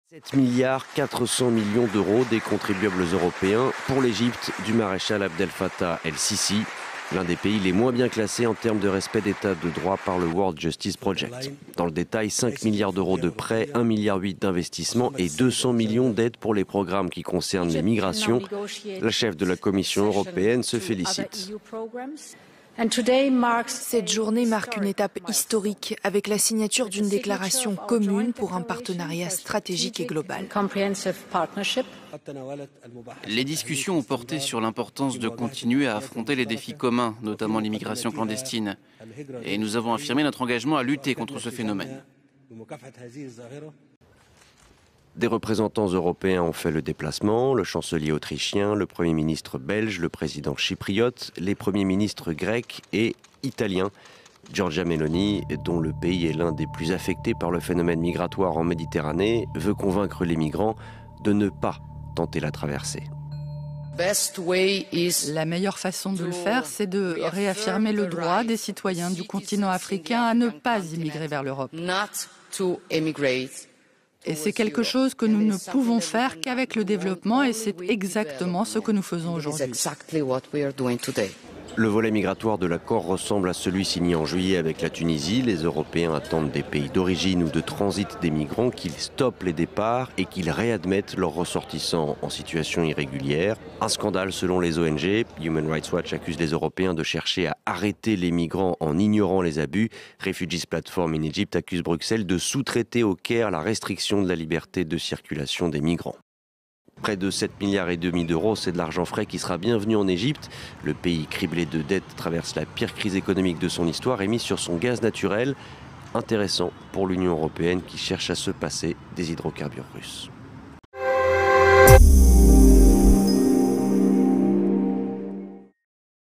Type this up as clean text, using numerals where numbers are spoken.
7 milliards 400 millions d'euros des contribuables européens pour l'Égypte du maréchal Abdel Fattah el-Sisi, l'un des pays les moins bien classés en termes de respect d'état de droit par le World Justice Project. Dans le détail, 5 milliards d'euros de prêts, 1,8 milliard d'investissements et 200 millions d'aides pour les programmes qui concernent les migrations. La chef de la Commission européenne se félicite. Cette journée marque une étape historique avec la signature d'une déclaration commune pour un partenariat stratégique et global. Les discussions ont porté sur l'importance de continuer à affronter les défis communs, notamment l'immigration clandestine. Et nous avons affirmé notre engagement à lutter contre ce phénomène. Des représentants européens ont fait le déplacement, le chancelier autrichien, le Premier ministre belge, le président chypriote, les premiers ministres grecs et italiens. Giorgia Meloni, dont le pays est l'un des plus affectés par le phénomène migratoire en Méditerranée, veut convaincre les migrants de ne pas tenter la traversée. La meilleure façon de le faire, c'est de réaffirmer le droit des citoyens du continent africain à ne pas immigrer vers l'Europe. Et c'est quelque chose que nous ne pouvons faire qu'avec le développement et c'est exactement ce que nous faisons aujourd'hui. Le volet migratoire de l'accord ressemble à celui signé en juillet avec la Tunisie. Les Européens attendent des pays d'origine ou de transit des migrants qu'ils stoppent les départs et qu'ils réadmettent leurs ressortissants en situation irrégulière. Un scandale selon les ONG. Human Rights Watch accuse les Européens de chercher à arrêter les migrants en ignorant les abus. Refugees Platform in Egypt accuse Bruxelles de sous-traiter au Caire la restriction de la liberté de circulation des migrants. Près de 7,5 milliards d'euros, c'est de l'argent frais qui sera bienvenu en Égypte. Le pays criblé de dettes traverse la pire crise économique de son histoire et mise sur son gaz naturel. Intéressant pour l'Union européenne qui cherche à se passer des hydrocarbures russes.